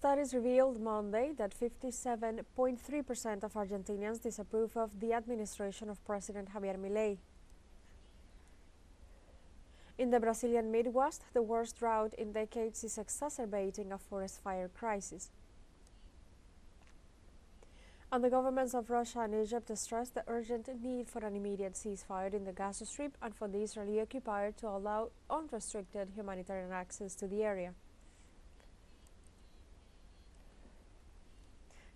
Studies revealed Monday that 57.3% of Argentinians disapprove of the administration of President Javier Milei. In the Brazilian Midwest, the worst drought in decades is exacerbating a forest fire crisis. And the governments of Russia and Egypt stressed the urgent need for an immediate ceasefire in the Gaza Strip and for the Israeli occupier to allow unrestricted humanitarian access to the area.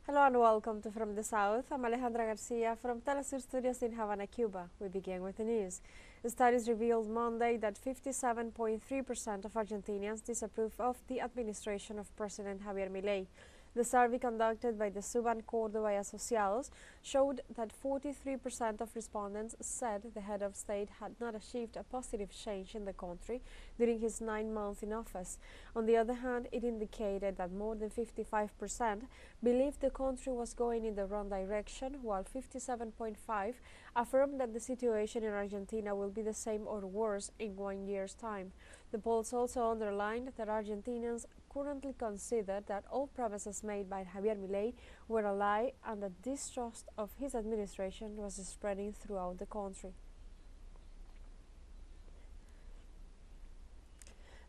Hello and welcome to From the South. I'm Alejandra Garcia from teleSUR studios in Havana, Cuba. We begin with the news. Studies revealed Monday that 57.3% of Argentinians disapprove of the administration of President Javier Milei. The survey conducted by the Suban Córdoba y Asociados showed that 43% of respondents said the head of state had not achieved a positive change in the country during his 9 months in office. On the other hand, it indicated that more than 55% believed the country was going in the wrong direction, while 57.5% affirmed that the situation in Argentina will be the same or worse in 1 year's time. The polls also underlined that Argentinians currently consider that all promises made by Javier Milei were a lie and that distrust of his administration was spreading throughout the country.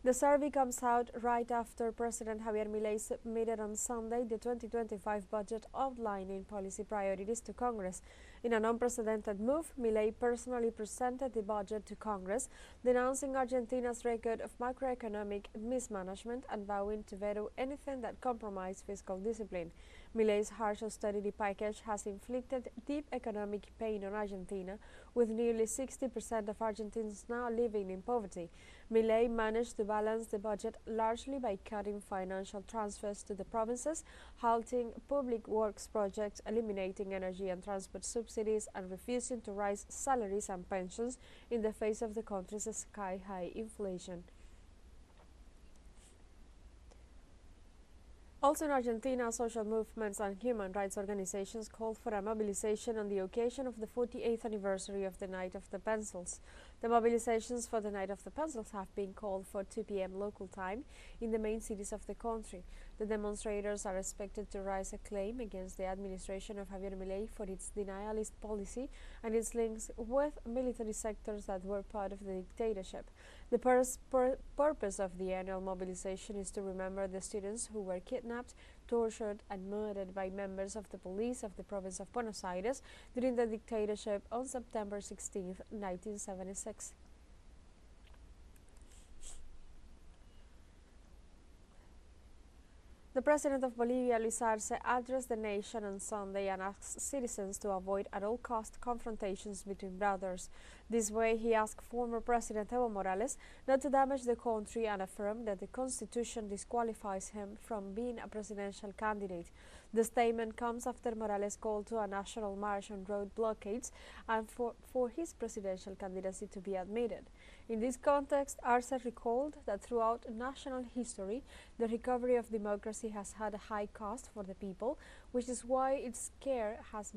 The survey comes out right after President Javier Milei submitted on Sunday the 2025 budget outlining policy priorities to Congress. In an unprecedented move, Milei personally presented the budget to Congress, denouncing Argentina's record of macroeconomic mismanagement and vowing to veto anything that compromised fiscal discipline. Milei's harsh austerity package has inflicted deep economic pain on Argentina, with nearly 60% of Argentines now living in poverty. Milei managed to balance the budget largely by cutting financial transfers to the provinces, halting public works projects, eliminating energy and transport subsidies, and refusing to raise salaries and pensions in the face of the country's sky-high inflation. Also in Argentina, social movements and human rights organizations called for a mobilization on the occasion of the 48th anniversary of the Night of the Pencils. The mobilizations for the Night of the Pencils have been called for 2 p.m. local time in the main cities of the country. The demonstrators are expected to raise a claim against the administration of Javier Milei for its denialist policy and its links with military sectors that were part of the dictatorship. The purpose of the annual mobilization is to remember the students who were kidnapped, tortured and murdered by members of the police of the province of Buenos Aires during the dictatorship on September 16, 1976. The president of Bolivia, Luis Arce, addressed the nation on Sunday and asked citizens to avoid at all cost confrontations between brothers. This way, he asked former President Evo Morales not to damage the country and affirmed that the constitution disqualifies him from being a presidential candidate. The statement comes after Morales called to a national march on road blockades and for his presidential candidacy to be admitted. In this context, Arce recalled that throughout national history, the recovery of democracy has had a high cost for the people, which is why its care has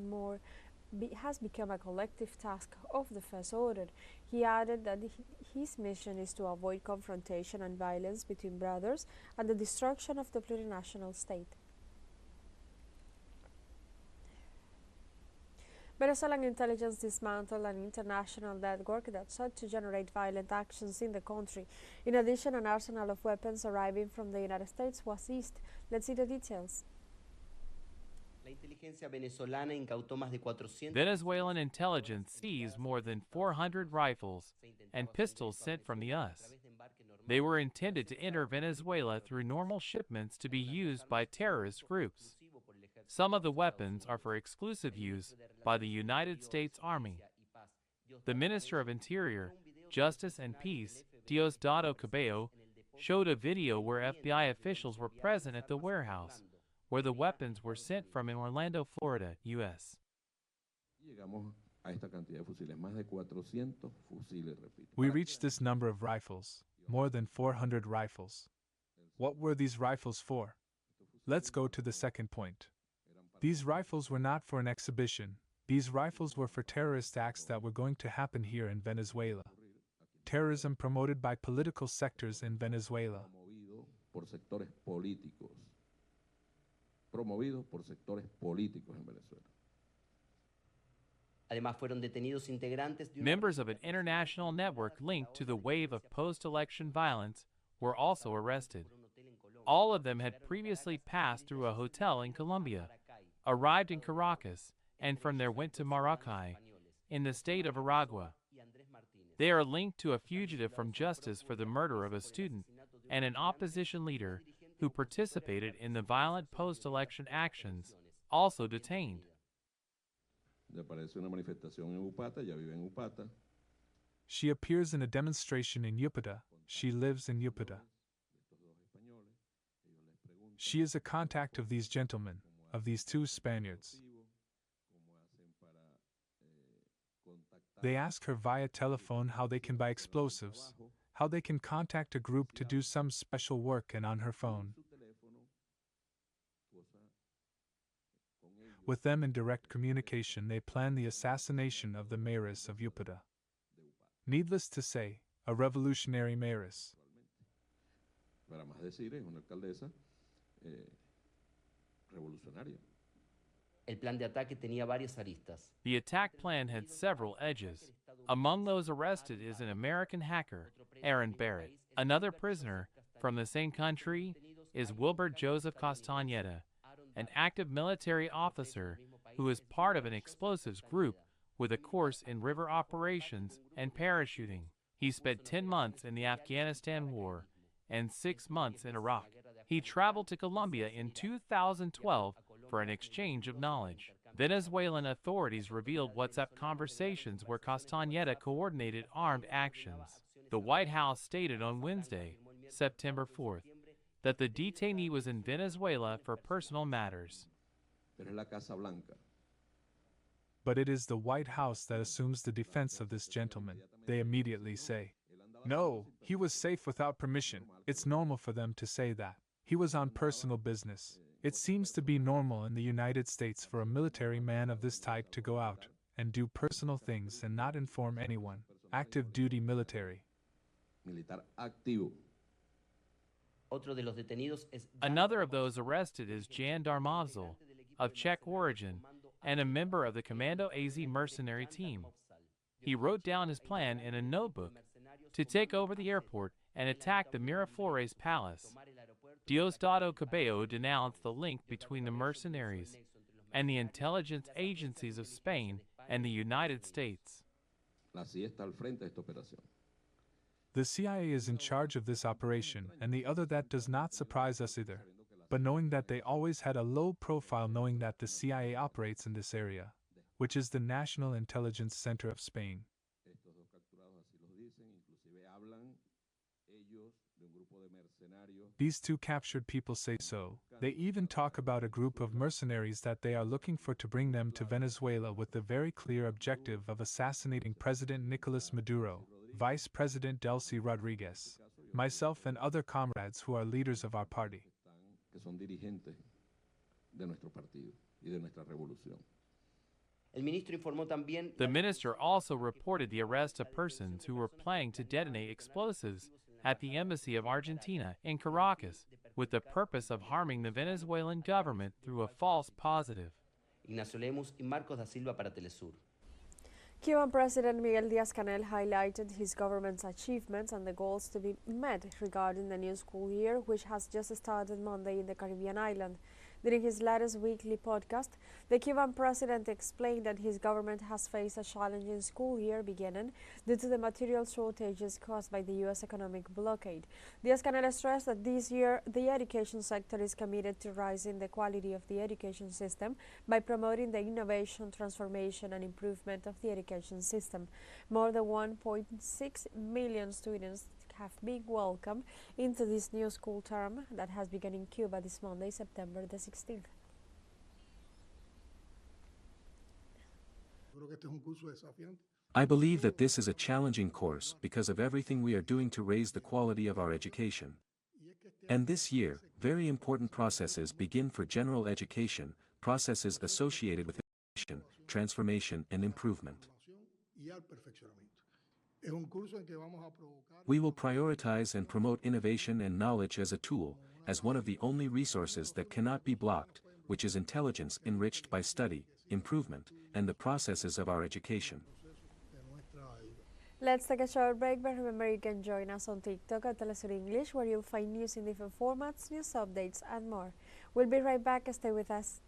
become a collective task of the first order. He added that his mission is to avoid confrontation and violence between brothers and the destruction of the plurinational state. Venezuelan Intelligence dismantled an international network that sought to generate violent actions in the country. In addition, an arsenal of weapons arriving from the United States was seized. Let's see the details. Venezuelan intelligence seized more than 400 rifles and pistols sent from the US. They were intended to enter Venezuela through normal shipments to be used by terrorist groups. Some of the weapons are for exclusive use by the United States Army. The Minister of Interior, Justice and Peace, Diosdado Cabello, showed a video where FBI officials were present at the warehouse, where the weapons were sent from in Orlando, Florida, U.S. We reached this number of rifles, more than 400 rifles. What were these rifles for? Let's go to the second point. These rifles were not for an exhibition. These rifles were for terrorist acts that were going to happen here in Venezuela. Terrorism promoted by political sectors in Venezuela. promovidos por sectores políticos en Venezuela. Además, fueron detenidos integrantes de una Members of an international network linked to the wave of post-election violence were also arrested. All of them had previously passed through a hotel in Colombia, arrived in Caracas, and from there went to Maracay, in the state of Aragua. They are linked to a fugitive from justice for the murder of a student and an opposition leader who participated in the violent post-election actions, also detained. Aparece una manifestación en Upata, ella vive en Upata. She appears in a demonstration in Upata. She lives in Upata. She is a contact of these gentlemen, of these two Spaniards. They ask her via telephone how they can buy explosives, how they can contact a group to do some special work, and on her phone. With them in direct communication, they plan the assassination of the mayoress of Upata. Needless to say, a revolutionary mayoress. Para más decir, es una alcaldesa revolucionaria. El plan de ataque tenía varias aristas. The attack plan had several edges. Among those arrested is an American hacker, Aaron Barrett. Another prisoner from the same country is Wilbert Joseph Castañeda, an active military officer who is part of an explosives group with a course in river operations and parachuting. He spent 10 months in the Afghanistan War and 6 months in Iraq. He traveled to Colombia in 2012 for an exchange of knowledge. Venezuelan authorities revealed WhatsApp conversations where Castañeda coordinated armed actions. The White House stated on Wednesday, September 4th, that the detainee was in Venezuela for personal matters. But it is the White House that assumes the defense of this gentleman. They immediately say, "No, he was safe without permission." It's normal for them to say that. He was on personal business. It seems to be normal in the United States for a military man of this type to go out and do personal things and not inform anyone. Active duty military. Militar activo. Another of those arrested is Jan Darmovzel, of Czech origin, and a member of the Commando AZ mercenary team. He wrote down his plan in a notebook to take over the airport and attack the Miraflores Palace. Diosdado Cabello denounced the link between the mercenaries and the intelligence agencies of Spain and the United States. La CIA está al frente de esta operación. The CIA is in charge of this operation, and the other that does not surprise us either. But knowing that they always had a low profile, knowing that the CIA operates in this area, which is the National Intelligence Center of Spain. These two captured people say so. They even talk about a group of mercenaries that they are looking for to bring them to Venezuela with the very clear objective of assassinating President Nicolas Maduro, Vice President Delcy Rodriguez, myself and other comrades who are leaders of our party. The minister also reported the arrest of persons who were planning to detonate explosives at the embassy of Argentina in Caracas with the purpose of harming the Venezuelan government through a false positive. Ignacio Lemus y Marcos da Silva para TeleSUR. Cuban President Miguel Díaz-Canel highlighted his government's achievements and the goals to be met regarding the new school year, which has just started Monday in the Caribbean island. During his latest weekly podcast, the Cuban president explained that his government has faced a challenging school year beginning due to the material shortages caused by the U.S. economic blockade. Díaz-Canel stressed that this year the education sector is committed to raising the quality of the education system by promoting the innovation, transformation, and improvement of the education system. More than 1.6 million students have been welcomed into this new school term that has begun in Cuba this Monday, September the 16th. I believe that this is a challenging course because of everything we are doing to raise the quality of our education. And this year, very important processes begin for general education, processes associated with innovation, transformation, and improvement. We will prioritize and promote innovation and knowledge as a tool, as one of the only resources that cannot be blocked, which is intelligence enriched by study, improvement, and the processes of our education. Let's take a short break, but remember you can join us on TikTok at teleSUR English, where you'll find news in different formats, news updates, and more. We'll be right back. Stay with us.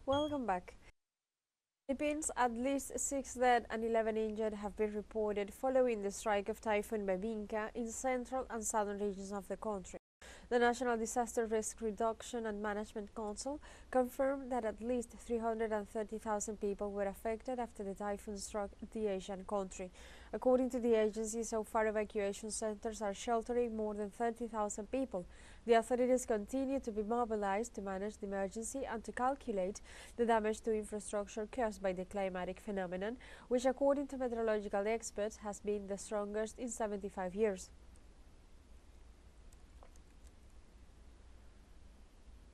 Welcome back. Philippines, at least 6 dead and 11 injured have been reported following the strike of Typhoon Bebinca in central and southern regions of the country. The National Disaster Risk Reduction and Management Council confirmed that at least 330,000 people were affected after the typhoon struck the Asian country. According to the agency, so far evacuation centers are sheltering more than 30,000 people. The authorities continue to be mobilized to manage the emergency and to calculate the damage to infrastructure caused by the climatic phenomenon, which according to meteorological experts has been the strongest in 75 years.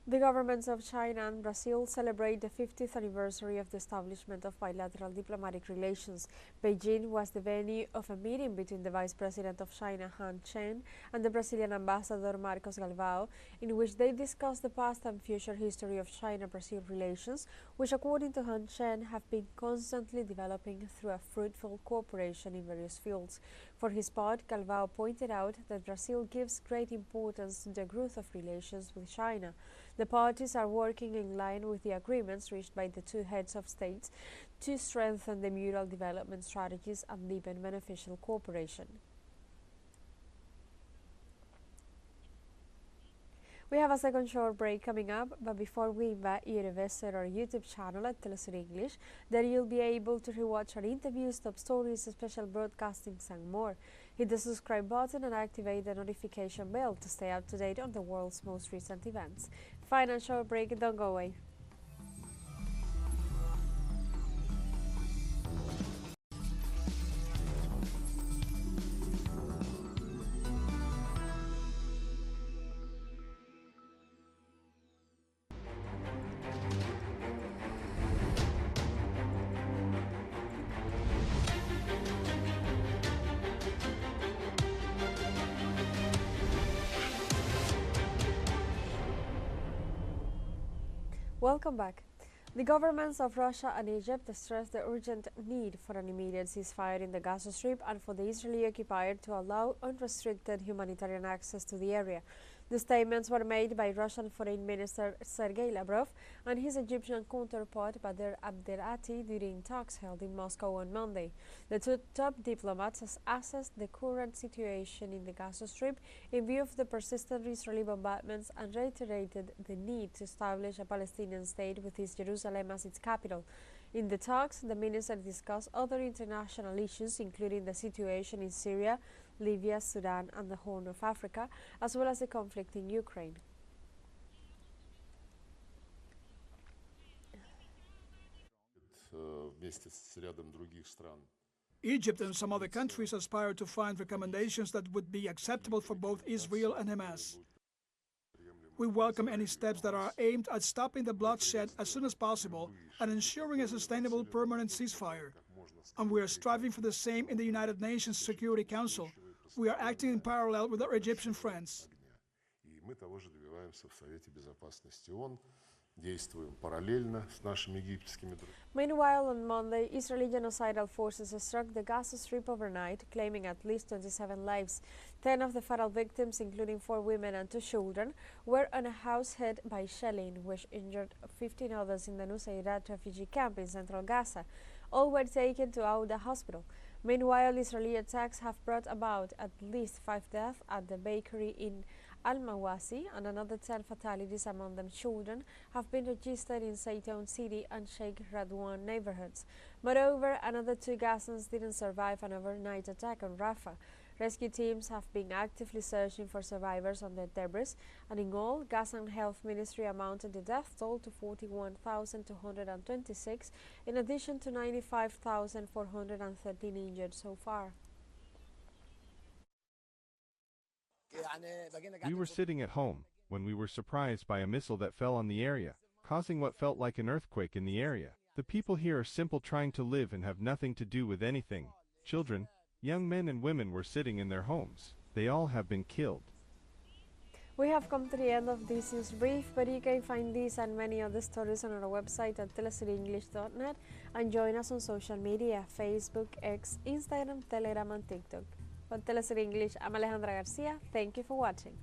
The governments of China and Brazil celebrate the 50th anniversary of the establishment of bilateral diplomatic relations. Beijing was the venue of a meeting between the Vice President of China, Han Zheng, and the Brazilian Ambassador, Marcos Galvão, in which they discussed the past and future history of China-Brazil relations, which, according to Han Zheng, have been constantly developing through a fruitful cooperation in various fields. For his part, Galvão pointed out that Brazil gives great importance to the growth of relations with China. The parties are working in line with the agreements reached by the two heads of states to strengthen the mutual development strategies and deepen beneficial cooperation. We have a second short break coming up, but before we invite you to visit our YouTube channel at teleSUR English, there you'll be able to rewatch our interviews, top stories, special broadcastings, and more. Hit the subscribe button and activate the notification bell to stay up to date on the world's most recent events. Final short break, don't go away. Welcome back. The governments of Russia and Egypt stressed the urgent need for an immediate ceasefire in the Gaza Strip and for the Israeli occupier to allow unrestricted humanitarian access to the area. The statements were made by Russian Foreign Minister Sergei Lavrov and his Egyptian counterpart Badr Abdelati during talks held in Moscow on Monday. The two top diplomats assessed the current situation in the Gaza Strip in view of the persistent Israeli bombardments and reiterated the need to establish a Palestinian state with East Jerusalem as its capital. In the talks, the minister discussed other international issues, including the situation in Syria, Libya, Sudan, and the Horn of Africa, as well as the conflict in Ukraine. Egypt and some other countries aspire to find recommendations that would be acceptable for both Israel and Hamas. We welcome any steps that are aimed at stopping the bloodshed as soon as possible and ensuring a sustainable permanent ceasefire. And we are striving for the same in the United Nations Security Council. We are acting in parallel with our Egyptian friends. Meanwhile, on Monday, Israeli genocidal forces struck the Gaza Strip overnight, claiming at least 27 lives. 10 of the fatal victims, including 4 women and 2 children, were on a house hit by shelling, which injured 15 others in the Nusayrat refugee camp in central Gaza. All were taken to Auda hospital. Meanwhile, Israeli attacks have brought about at least 5 deaths at the bakery in Al-Mawasi, and another 10 fatalities, among them children, have been registered in Zaytoun City and Sheikh Radwan neighborhoods. Moreover, another 2 Gazans didn't survive an overnight attack on Rafah. Rescue teams have been actively searching for survivors on their debris, and in all, Gazan Health Ministry amounted the death toll to 41,226, in addition to 95,413 injured so far. We were sitting at home when we were surprised by a missile that fell on the area, causing what felt like an earthquake in the area. The people here are simple, trying to live and have nothing to do with anything. Children, young men and women were sitting in their homes. They all have been killed. We have come to the end of this news brief, but you can find these and many other stories on our website at telesurenglish.net and join us on social media, Facebook, X, Instagram, Telegram and TikTok. For Telesur English, I'm Alejandra Garcia. Thank you for watching.